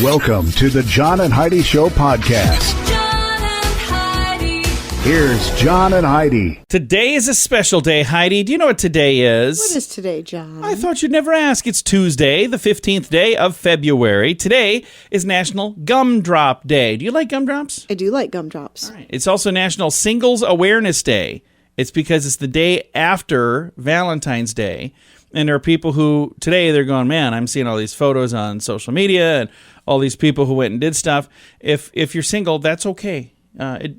Welcome to the John and Heidi Show podcast. John and Heidi. Here's John and Heidi. Today is a special day, Heidi. Do you know what today is? What is today, John? I thought you'd never ask. It's Tuesday, the 15th day of February. Today is National Gumdrop Day. Do you like gumdrops? I do like gumdrops. All right. It's also National Singles Awareness Day. It's because it's the day after Valentine's Day. And there are people who, today, they're going, man, I'm seeing all these photos on social media and all these people who went and did stuff. If you're single, that's okay. I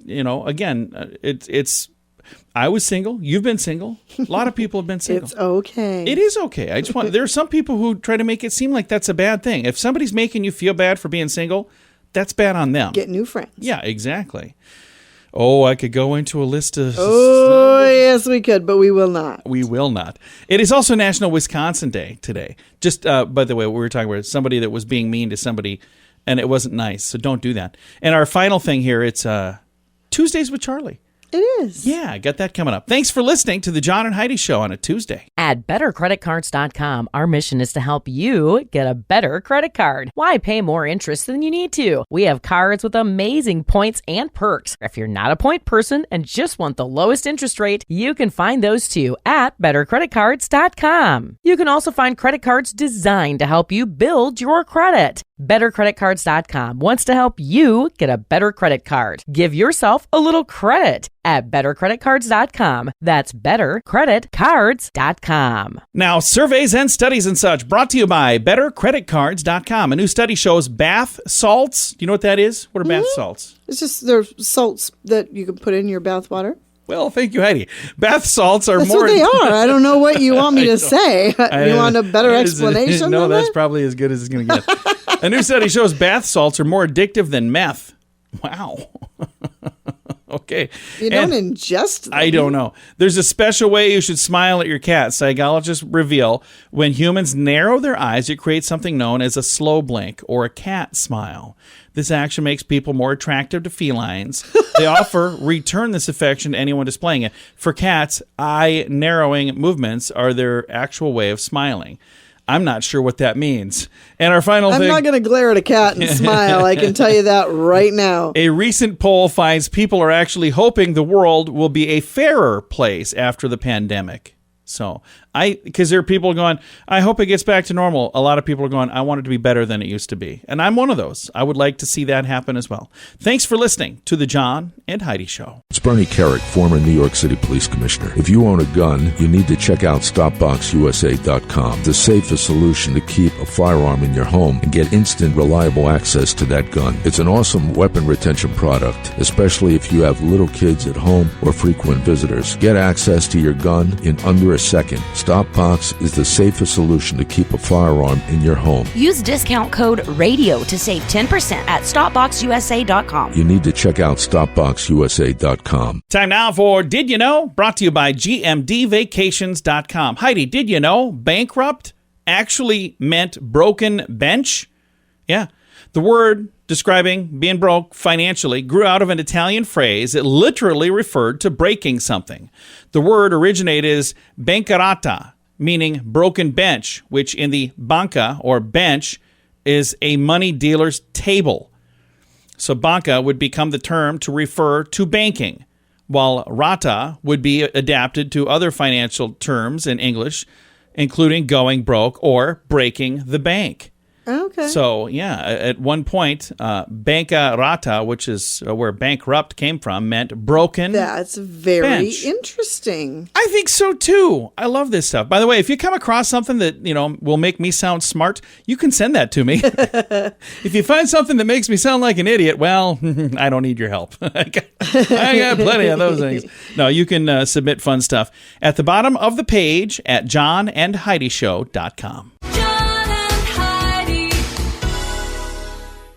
was single. You've been single. A lot of people have been single. It's okay. It is okay. There are some people who try to make it seem like that's a bad thing. If somebody's making you feel bad for being single, that's bad on them. Get new friends. Yeah, exactly. Oh, I could go into a list of... Oh, yes, we could, but we will not. We will not. It is also National Wisconsin Day today. Just, by the way, what we were talking about, somebody that was being mean to somebody, and it wasn't nice, so don't do that. And our final thing here, it's Tuesdays with Charlie. It is. Yeah, I got that coming up. Thanks for listening to the John and Heidi Show on a Tuesday. At bettercreditcards.com, our mission is to help you get a better credit card. Why pay more interest than you need to? We have cards with amazing points and perks. If you're not a point person and just want the lowest interest rate, you can find those too at bettercreditcards.com. You can also find credit cards designed to help you build your credit. BetterCreditCards.com wants to help you get a better credit card. Give yourself a little credit at BetterCreditCards.com. That's BetterCreditCards.com. Now, surveys and studies and such brought to you by BetterCreditCards.com. A new study shows bath salts. Do you know what that is? What are bath salts? It's just they're salts that you can put in your bath water. Well, thank you, Heidi. Bath salts are That's more... what they are. I don't know what you want me to say. You want a better explanation? No, than that's that? probably as good as it's going to get. A new study shows bath salts are more addictive than meth. Wow. Okay. You don't ingest them. I don't know. There's a special way you should smile at your cat. Psychologists reveal when humans narrow their eyes, it creates something known as a slow blink or a cat smile. This action makes people more attractive to felines. They return this affection to anyone displaying it. For cats, eye narrowing movements are their actual way of smiling. I'm not sure what that means. And our final thing... I'm not going to glare at a cat and smile. I can tell you that right now. A recent poll finds people are actually hoping the world will be a fairer place after the pandemic. So, because there are people going, I hope it gets back to normal. A lot of people are going, I want it to be better than it used to be. And I'm one of those. I would like to see that happen as well. Thanks for listening to the John and Heidi Show. It's Bernie Carrick, former New York City Police Commissioner. If you own a gun, you need to check out StopBoxUSA.com, the safest solution to keep a firearm in your home and get instant, reliable access to that gun. It's an awesome weapon retention product, especially if you have little kids at home or frequent visitors. Get access to your gun in under a second. StopBox is the safest solution to keep a firearm in your home. Use discount code RADIO to save 10% at StopBoxUSA.com. You need to check out StopBoxUSA.com. Time now for Did You Know? Brought to you by GMDVacations.com. Heidi, did you know bankrupt actually meant broken bench? Yeah. The word describing being broke financially grew out of an Italian phrase that literally referred to breaking something. The word originated as bancarata, meaning broken bench, which in the banca or bench is a money dealer's table. So banca would become the term to refer to banking, while rata would be adapted to other financial terms in English, including going broke or breaking the bank. Okay. So, yeah, at one point, bancarata, which is where bankrupt came from, meant broken That's very bench. interesting. I think so, too. I love this stuff. By the way, if you come across something that, will make me sound smart, you can send that to me. If you find something that makes me sound like an idiot, well, I don't need your help. I got plenty of those things. No, you can submit fun stuff at the bottom of the page at johnandheidishow.com.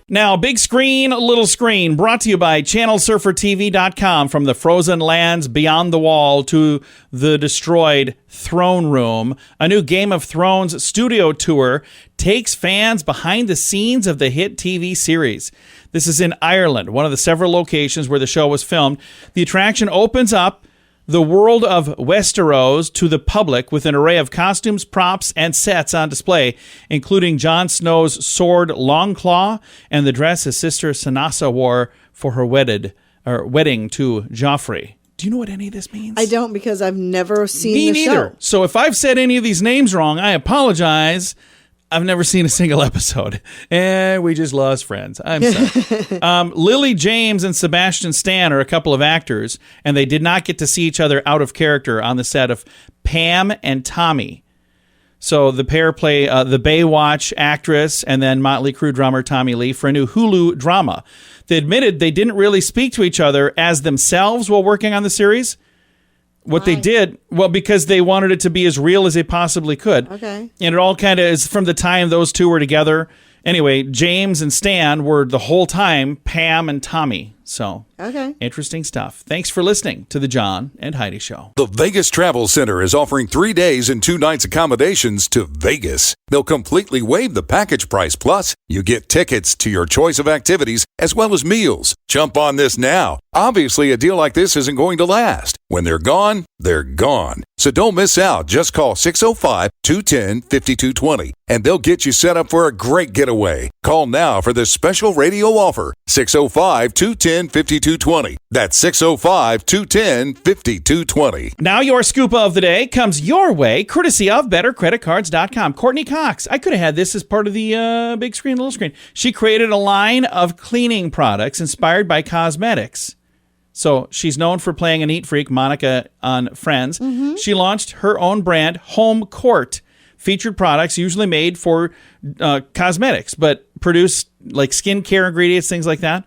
Now, big screen, little screen, brought to you by ChannelSurferTV.com. From the frozen lands beyond the wall to the destroyed throne room, a new Game of Thrones studio tour takes fans behind the scenes of the hit TV series. This is in Ireland, one of the several locations where the show was filmed. The attraction opens up the world of Westeros to the public with an array of costumes, props, and sets on display, including Jon Snow's sword Longclaw and the dress his sister Sansa wore for her wedding to Joffrey. Do you know what any of this means? I don't, because I've never seen Me the neither. show. So if I've said any of these names wrong, I apologize. I've never seen a single episode. And we just lost friends. I'm sorry. Lily James and Sebastian Stan are a couple of actors, and they did not get to see each other out of character on the set of Pam and Tommy. So the pair play the Baywatch actress and then Motley Crue drummer Tommy Lee for a new Hulu drama. They admitted they didn't really speak to each other as themselves while working on the series. What they did, well, because they wanted it to be as real as they possibly could. Okay. And it all kind of is from the time those two were together. Anyway, James and Stan were the whole time Pam and Tommy. So, interesting stuff. Thanks for listening to The John and Heidi Show. The Vegas Travel Center is offering 3 days and 2 nights accommodations to Vegas. They'll completely waive the package price. Plus, you get tickets to your choice of activities as well as meals. Jump on this now. Obviously, a deal like this isn't going to last. When they're gone, they're gone. So don't miss out. Just call 605-210-5220 and they'll get you set up for a great getaway. Call now for this special radio offer. 605-210-5220. That's 605-210-5220. Now your scoop of the day comes your way, courtesy of BetterCreditCards.com. Courtney Cox. I could have had this as part of the big screen, little screen. She created a line of cleaning products inspired by cosmetics. So she's known for playing a neat freak, Monica, on Friends. Mm-hmm. She launched her own brand, Home Court. Featured products usually made for cosmetics, but produce like skincare ingredients, things like that.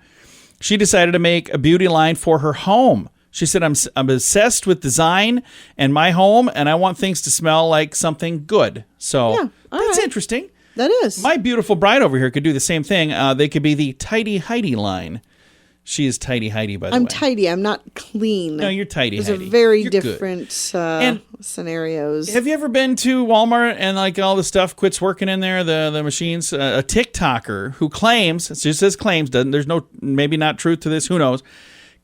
She decided to make a beauty line for her home. She said, I'm obsessed with design and my home, and I want things to smell like something good. So that's interesting. That is. My beautiful bride over here could do the same thing. They could be the Tidy Heidi line. She is Tidy Heidi, by the way. I'm tidy. I'm not clean. No, you're Tidy Heidi. Those are very You're different scenarios. Have you ever been to Walmart and like all the stuff quits working in there, the machines? A TikToker who claims, it just says claims, there's no, maybe not truth to this, who knows,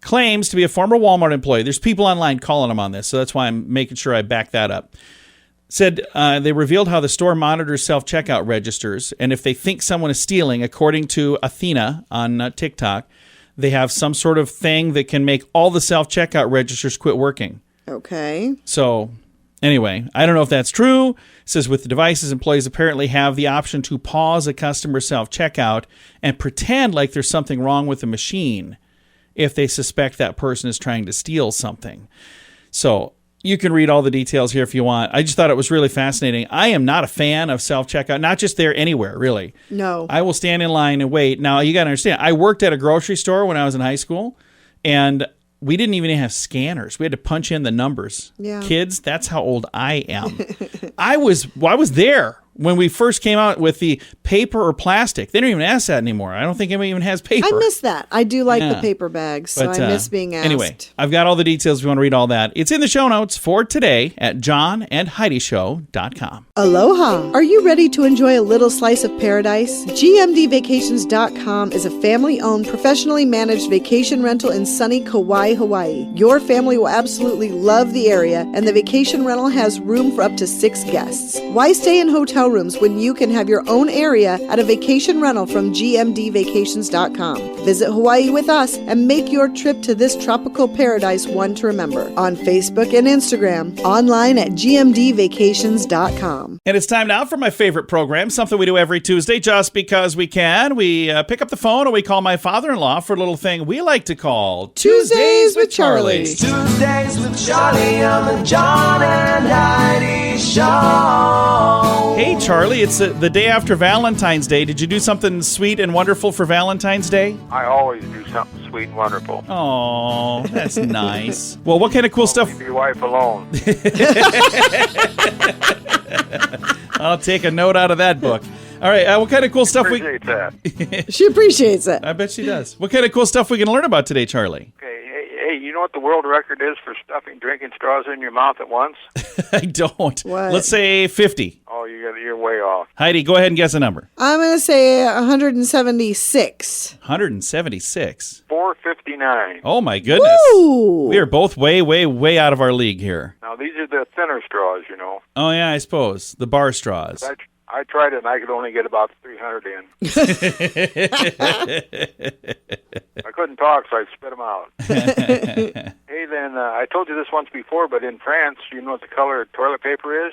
claims to be a former Walmart employee. There's people online calling him on this, so that's why I'm making sure I back that up. Said they revealed how the store monitors self-checkout registers, and if they think someone is stealing, according to Athena on TikTok, they have some sort of thing that can make all the self-checkout registers quit working. Okay. So, anyway, I don't know if that's true. It says with the devices, employees apparently have the option to pause a customer self-checkout and pretend like there's something wrong with the machine if they suspect that person is trying to steal something. So, you can read all the details here if you want. I just thought it was really fascinating. I am not a fan of self-checkout, not just there, anywhere, really. No. I will stand in line and wait. Now, you got to understand, I worked at a grocery store when I was in high school, and we didn't even have scanners. We had to punch in the numbers. Yeah. Kids, that's how old I am. I was there when we first came out with the paper or plastic. They don't even ask that anymore. I don't think anybody even has paper. I miss that. I do like the paper bags, so I miss being asked. Anyway, I've got all the details if you want to read all that. It's in the show notes for today at johnandheidishow.com. Aloha! Are you ready to enjoy a little slice of paradise? GMDvacations.com is a family-owned, professionally managed vacation rental in sunny Kauai, Hawaii. Your family will absolutely love the area, and the vacation rental has room for up to 6 guests. Why stay in hotel rooms when you can have your own area at a vacation rental from GMDvacations.com? Visit Hawaii with us and make your trip to this tropical paradise one to remember. On Facebook and Instagram, online at GMDvacations.com. And it's time now for my favorite program, something we do every Tuesday just because we can. We pick up the phone and we call my father-in-law for a little thing we like to call Tuesdays with Charlie. Tuesdays with Charlie on the John and Heidi Show. Hey, Charlie, it's the day after Valentine's Day. Did you do something sweet and wonderful for Valentine's Day? I always do something sweet and wonderful. Oh, that's nice. Well, what kind of cool stuff? Leave your wife alone. I'll take a note out of that book. All right, what kind of cool stuff Appreciate that. She appreciates it. I bet she does. What kind of cool stuff we can learn about today, Charlie? Okay, hey, know what the world record is for stuffing drinking straws in your mouth at once? I don't. What? Let's say 50. Oh, you're way off. Heidi, go ahead and guess a number. I'm going to say 176. 176. 459. Oh, my goodness. Ooh. We are both way, way, way out of our league here. Now, these are the thinner straws, you know. Oh, yeah, I suppose. The bar straws. I tried it, and I could only get about 300 in. I couldn't talk, so I spit them out. Hey, then, I told you this once before, but in France, you know what the color toilet paper is?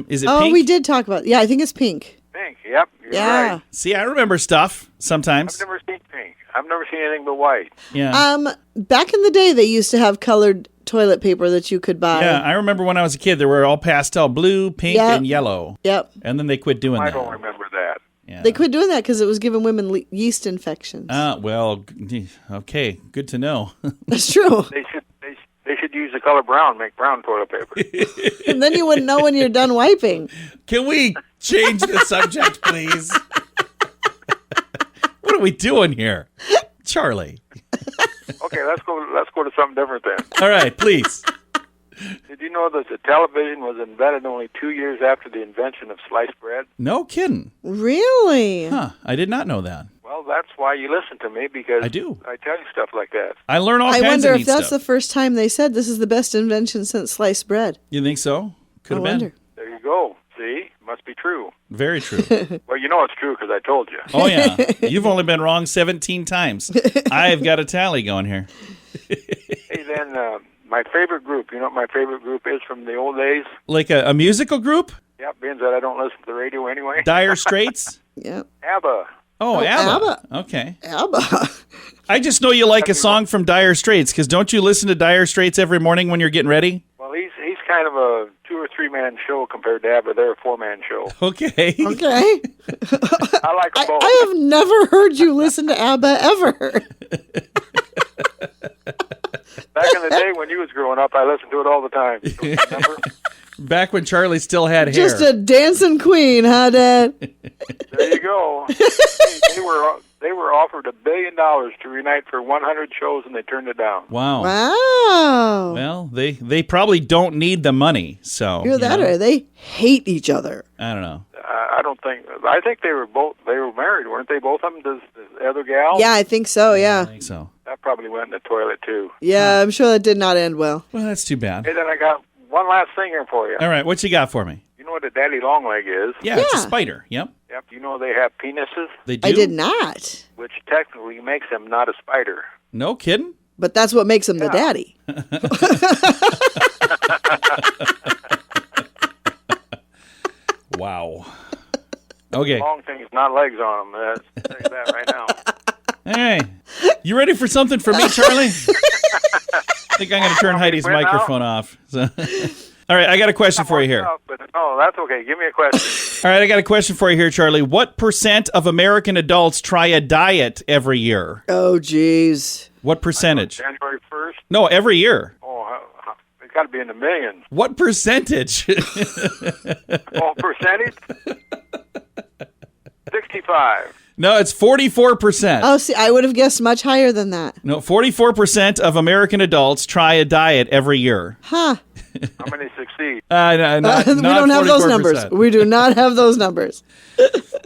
Is it Oh, pink? we did talk about Yeah, I think it's pink. Pink, yep. You're Yeah. right. See, I remember stuff sometimes. I've never seen pink. I've never seen anything but white. Yeah. Back in the day, they used to have colored toilet paper that you could buy. Yeah, I remember when I was a kid, they were all pastel blue, pink, Yep. and yellow. Yep. And then they quit doing I that. don't remember that. Yeah. They quit doing that because it was giving women yeast infections. Well, okay, good to know. That's true. They should use the color brown, make brown toilet paper. And then you wouldn't know when you're done wiping. Can we change the subject, please? What are we doing here? Charlie. Okay, let's go to something different then. All right, please. Did you know that the television was invented only 2 years after the invention of sliced bread? No kidding. Really? Huh, I did not know that. Well, that's why you listen to me, because I do. I tell you stuff like that. I learn all I kinds wonder of if neat that's stuff. the first time they said this is the best invention since sliced bread. You think so? Could have I been. wonder. There you go. See? Must be true. Very true. Well, you know it's true because I told you. Oh, yeah. You've only been wrong 17 times. I've got a tally going here. Hey, then, my favorite group. You know what my favorite group is from the old days? Like a musical group? Yep, being that I don't listen to the radio anyway. Dire Straits? Yep. ABBA. Oh, ABBA. ABBA. Okay. ABBA. I just know you like a song from Dire Straits, because don't you listen to Dire Straits every morning when you're getting ready? Well, he's kind of a 2 or 3 man show compared to ABBA. They're a 4-man show. Okay. Okay. I like them both. I have never heard you listen to ABBA ever. Back in the day when you was growing up, I listened to it all the time. Don't you remember? Back when Charlie still had hair. Just a dancing queen, huh, Dad? There you go. They were offered $1 billion to reunite for 100 shows, and they turned it down. Wow. Wow. Well, they probably don't need the money, so. Either that or they hate each other. I don't know. I don't think. I think they were married, weren't they? Both of them. Does the other gal? Yeah, I think so, yeah. I think so. That probably went in the toilet too. Yeah, I'm sure that did not end well. Well, that's too bad. Hey, then I got one last thing here for you. All right, what you got for me? You know what a daddy long leg is? Yeah, it's a Yeah. spider. Yep. Yep. You know they have penises, They do? I did not. which technically makes them not a spider. No kidding? But that's what makes him the daddy. Wow. Okay. Long things, not legs on them. I'll tell you that right now. Hey, you ready for something from me, Charlie? I think I'm going to turn Heidi's quit now? microphone off. So. All right, I got a question for you here. But no, that's okay. Give me a question. All right, I got a question for you here, Charlie. What % of American adults try a diet every year? Oh, jeez. What percentage? January 1st? No, every year. Oh, it's got to be in the millions. What percentage? Oh, percentage? 65. No, it's 44%. Oh, see, I would have guessed much higher than that. No, 44% of American adults try a diet every year. Huh. How many succeed? Not we don't have those 44%. numbers. We do not have those numbers.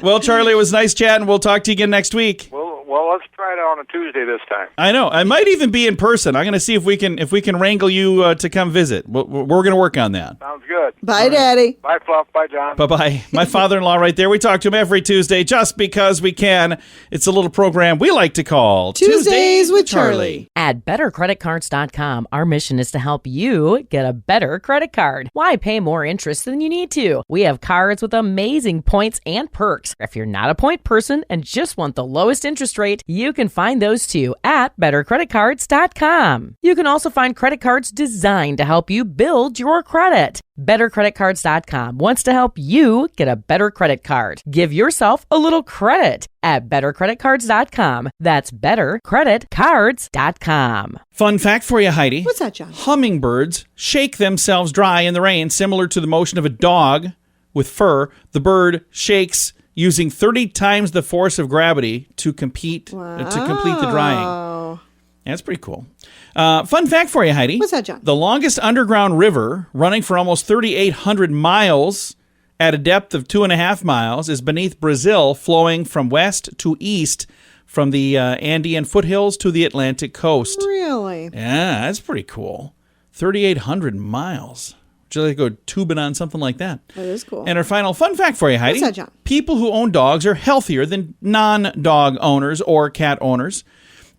Well, Charlie, it was nice chatting. We'll talk to you again next week. Well, let's try it on a Tuesday this time. I know. I might even be in person. I'm going to see if we can wrangle you to come visit. We're going to work on that. Sounds good. Bye, Daddy. Bye, Fluff. Bye, John. Bye-bye. My father-in-law right there. We talk to him every Tuesday just because we can. It's a little program we like to call Tuesdays with Charlie. At bettercreditcards.com, our mission is to help you get a better credit card. Why pay more interest than you need to? We have cards with amazing points and perks. If you're not a point person and just want the lowest interest rate, you can find those too at bettercreditcards.com. You can also find credit cards designed to help you build your credit. BetterCreditCards.com wants to help you get a better credit card. Give yourself a little credit at BetterCreditCards.com. That's BetterCreditCards.com. Fun fact for you, Heidi. What's that, John? Hummingbirds shake themselves dry in the rain, similar to the motion of a dog with fur. The bird shakes using 30 times the force of gravity to complete the drying. That's pretty cool. Fun fact for you, Heidi. What's that, John? The longest underground river, running for almost 3,800 miles at a depth of 2.5 miles, is beneath Brazil, flowing from west to east from the Andean foothills to the Atlantic coast. Really? Yeah, that's pretty cool. 3,800 miles. Would you like to go tubing on something like that? That is cool. And our final fun fact for you, Heidi. What's that, John? People who own dogs are healthier than non-dog owners or cat owners.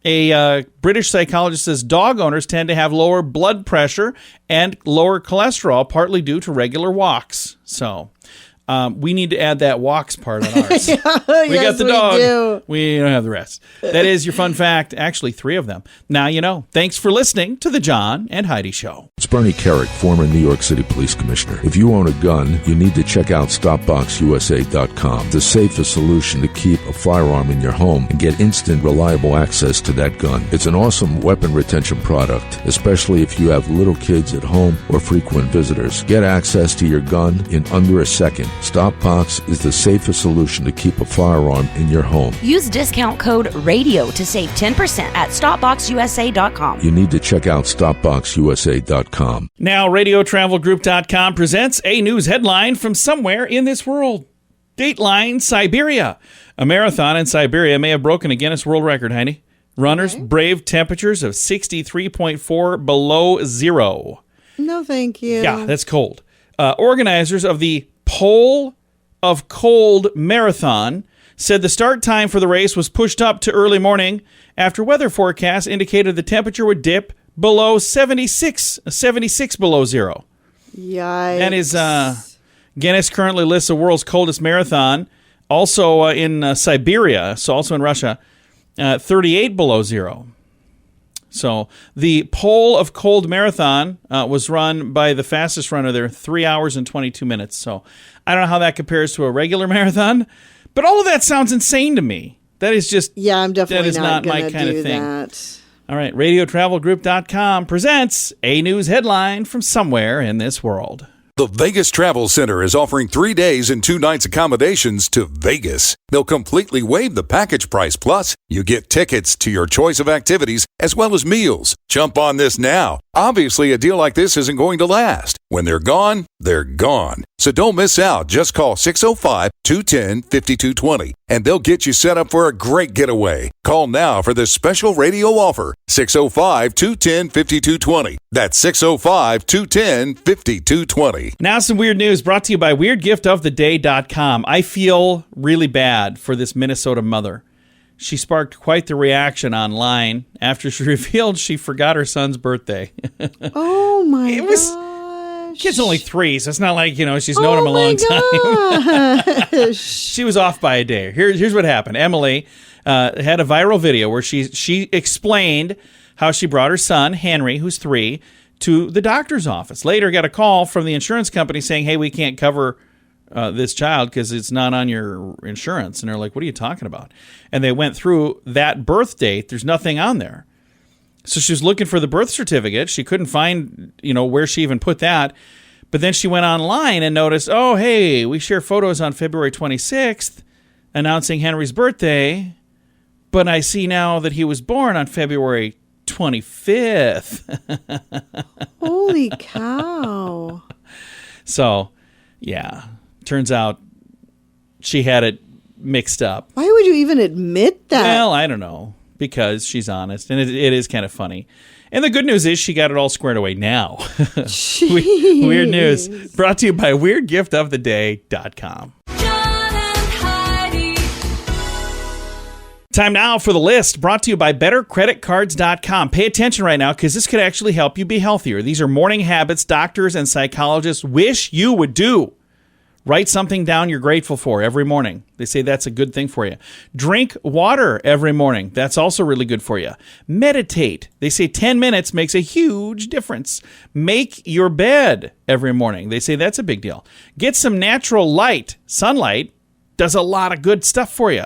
A British psychologist says dog owners tend to have lower blood pressure and lower cholesterol, partly due to regular walks. So we need to add that walks part on ours. We got the dog. We don't have the rest. That is your fun fact. Actually, 3 of them. Now you know. Thanks for listening to the John and Heidi Show. It's Bernie Carrick, former New York City Police Commissioner. If you own a gun, you need to check out StopBoxUSA.com, the safest solution to keep a firearm in your home and get instant, reliable access to that gun. It's an awesome weapon retention product, especially if you have little kids at home or frequent visitors. Get access to your gun in under a second. StopBox is the safest solution to keep a firearm in your home. Use discount code RADIO to save 10% at StopBoxUSA.com. You need to check out StopBoxUSA.com. Now, RadioTravelGroup.com presents a news headline from somewhere in this world. Dateline, Siberia. A marathon in Siberia may have broken a Guinness World Record, Heidi. Runners braved temperatures of 63.4 below zero. No, thank you. Yeah, that's cold. Organizers of the Pole of Cold Marathon said the start time for the race was pushed up to early morning after weather forecasts indicated the temperature would dip below 76 below zero. Yikes. That is, Guinness currently lists the world's coldest marathon, also in Siberia, so also in Russia, 38 below zero. So the Pole of Cold Marathon was run by the fastest runner there, 3 hours and 22 minutes. So I don't know how that compares to a regular marathon, but all of that sounds insane to me. That is just I'm definitely that is not my gonna kind do of thing. That. All right, RadioTravelGroup.com presents a news headline from somewhere in this world. The Vegas Travel Center is offering 3 days and 2 nights accommodations to Vegas. They'll completely waive the package price. Plus, you get tickets to your choice of activities as well as meals. Jump on this now. Obviously, a deal like this isn't going to last. When they're gone, they're gone. So don't miss out. Just call 605-210-5220 and they'll get you set up for a great getaway. Call now for this special radio offer. 605-210-5220. That's 605-210-5220. Now some weird news brought to you by WeirdGiftOfTheDay.com. I feel really bad for this Minnesota mother. She sparked quite the reaction online after she revealed she forgot her son's birthday. Oh my gosh. Kid's only 3, so it's not like, she's known him a long time. She was off by a day. Here's what happened. Emily had a viral video where she explained how she brought her son, Henry, who's 3, to the doctor's office. Later got a call from the insurance company saying, hey, we can't cover this child because it's not on your insurance. And they're like, what are you talking about? And they went through that birth date. There's nothing on there. So she was looking for the birth certificate. She couldn't find, where she even put that. But then she went online and noticed, oh, hey, we share photos on February 26th announcing Henry's birthday. But I see now that he was born on February 25th. Holy cow. So, yeah. Turns out she had it mixed up. Why would you even admit that? Well, I don't know. Because she's honest. And it is kind of funny. And the good news is she got it all squared away now. Weird news. Brought to you by WeirdGiftOfTheDay.com. John and Heidi. Time now for the list, brought to you by BetterCreditCards.com. Pay attention right now because this could actually help you be healthier. These are morning habits doctors and psychologists wish you would do. Write something down you're grateful for every morning. They say that's a good thing for you. Drink water every morning. That's also really good for you. Meditate. They say 10 minutes makes a huge difference. Make your bed every morning. They say that's a big deal. Get some natural light. Sunlight does a lot of good stuff for you.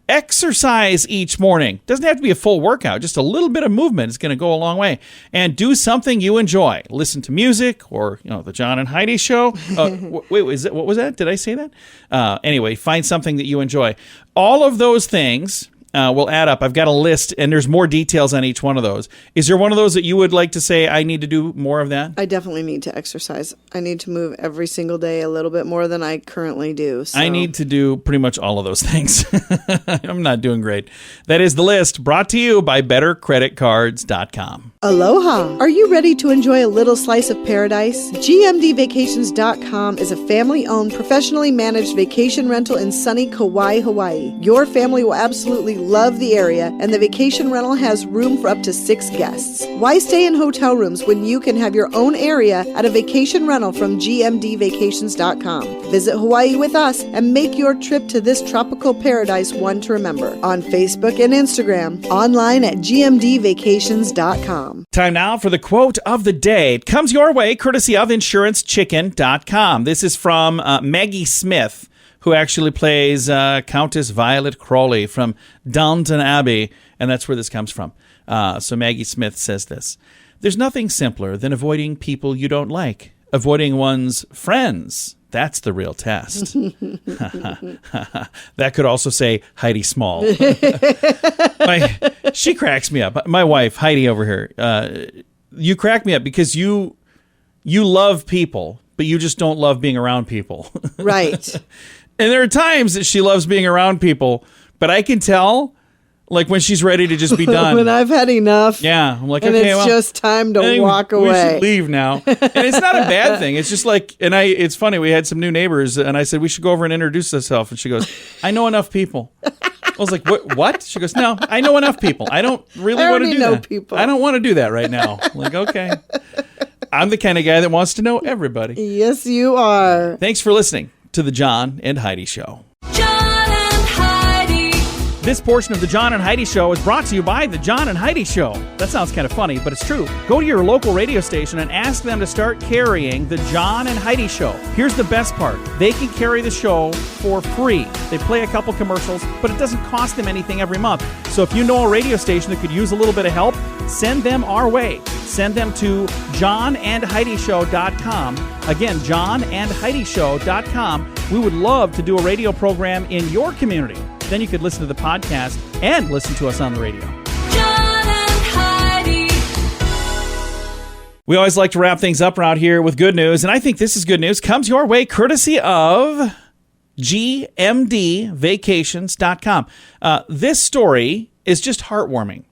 Exercise each morning. Doesn't have to be a full workout. Just a little bit of movement is going to go a long way. And do something you enjoy. Listen to music or, the John and Heidi show. Wait, what was that? Did I say that? Anyway, find something that you enjoy. All of those things will add up. I've got a list, and there's more details on each one of those. Is there one of those that you would like to say, I need to do more of that? I definitely need to exercise. I need to move every single day a little bit more than I currently do. So. I need to do pretty much all of those things. I'm not doing great. That is the list, brought to you by BetterCreditCards.com. Aloha! Are you ready to enjoy a little slice of paradise? GMDVacations.com is a family-owned, professionally managed vacation rental in sunny Kauai, Hawaii. Your family will absolutely love the area, and the vacation rental has room for up to 6 guests. Why stay in hotel rooms when you can have your own area at a vacation rental from GMDVacations.com? Visit Hawaii with us and make your trip to this tropical paradise one to remember. On Facebook and Instagram, online at GMDVacations.com. Time now for the quote of the day. It comes your way courtesy of InsuranceChicken.com. This is from Maggie Smith, who actually plays Countess Violet Crawley from Downton Abbey, and that's where this comes from. So Maggie Smith says this: "There's nothing simpler than avoiding people you don't like. Avoiding one's friends, that's the real test." That could also say Heidi Small. She cracks me up. My wife, Heidi over here, you crack me up because you love people, but you just don't love being around people. Right. And there are times that she loves being around people, but I can tell, like, when she's ready to just be done. When I've had enough. Yeah. I'm like, and okay, it's just time to walk away. We should leave now. And it's not a bad thing. It's just like, it's funny. We had some new neighbors, and I said, we should go over and introduce ourselves. And she goes, I know enough people. I was like, what? She goes, no, I know enough people. I don't really want to do that. People. I don't want to do that right now. I'm like, okay. I'm the kind of guy that wants to know everybody. Yes, you are. Thanks for listening to The John and Heidi Show. John and Heidi. This portion of The John and Heidi Show is brought to you by The John and Heidi Show. That sounds kind of funny, but it's true. Go to your local radio station and ask them to start carrying The John and Heidi Show. Here's the best part. They can carry the show for free. They play a couple commercials, but it doesn't cost them anything every month. So if you know a radio station that could use a little bit of help, send them our way. Send them to johnandheidishow.com. Again, johnandheidishow.com. We would love to do a radio program in your community. Then you could listen to the podcast and listen to us on the radio. John and Heidi. We always like to wrap things up around here with good news, and I think this is good news. Comes your way courtesy of GMDVacations.com. This story is just heartwarming.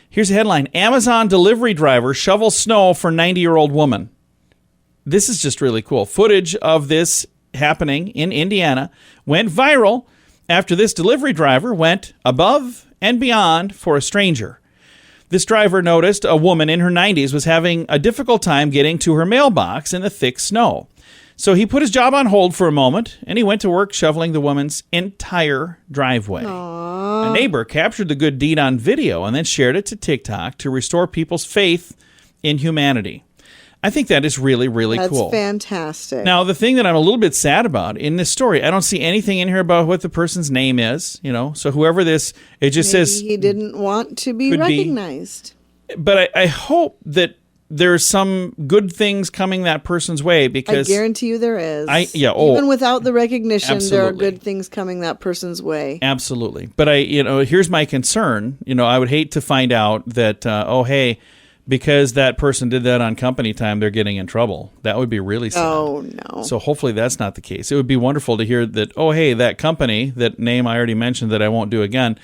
Here's a headline: Amazon delivery driver shovels snow for 90-year-old woman. This is just really cool. Footage of this happening in Indiana went viral after this delivery driver went above and beyond for a stranger. This driver noticed a woman in her 90s was having a difficult time getting to her mailbox in the thick snow. So he put his job on hold for a moment, and he went to work shoveling the woman's entire driveway. Aww. A neighbor captured the good deed on video and then shared it to TikTok to restore people's faith in humanity. I think that is really, really cool. That's fantastic. Now, the thing that I'm a little bit sad about in this story, I don't see anything in here about what the person's name is, so whoever this, it just Maybe says... he didn't want to be recognized. But I hope that there's some good things coming that person's way, because... I guarantee you there is. Even without the recognition, absolutely. there are good things coming that person's way. Absolutely. But here's my concern. I would hate to find out that, hey, because that person did that on company time, they're getting in trouble. That would be really sad. Oh, no. So hopefully that's not the case. It would be wonderful to hear that, hey, that company, that name I already mentioned that I won't do again,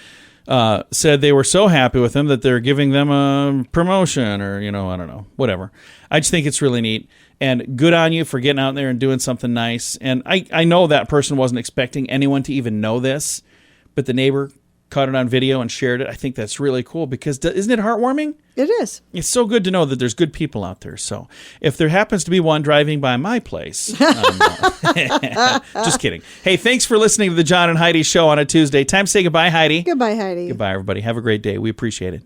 said they were so happy with them that they're giving them a promotion or, I don't know, whatever. I just think it's really neat. And good on you for getting out there and doing something nice. And I know that person wasn't expecting anyone to even know this, but the neighbor caught it on video and shared it. I think that's really cool because isn't it heartwarming? It is. It's so good to know that there's good people out there. So if there happens to be one driving by my place, just kidding. Hey, thanks for listening to the John and Heidi Show on a Tuesday. Time to say goodbye, Heidi. Goodbye, Heidi. Goodbye, everybody. Have a great day. We appreciate it.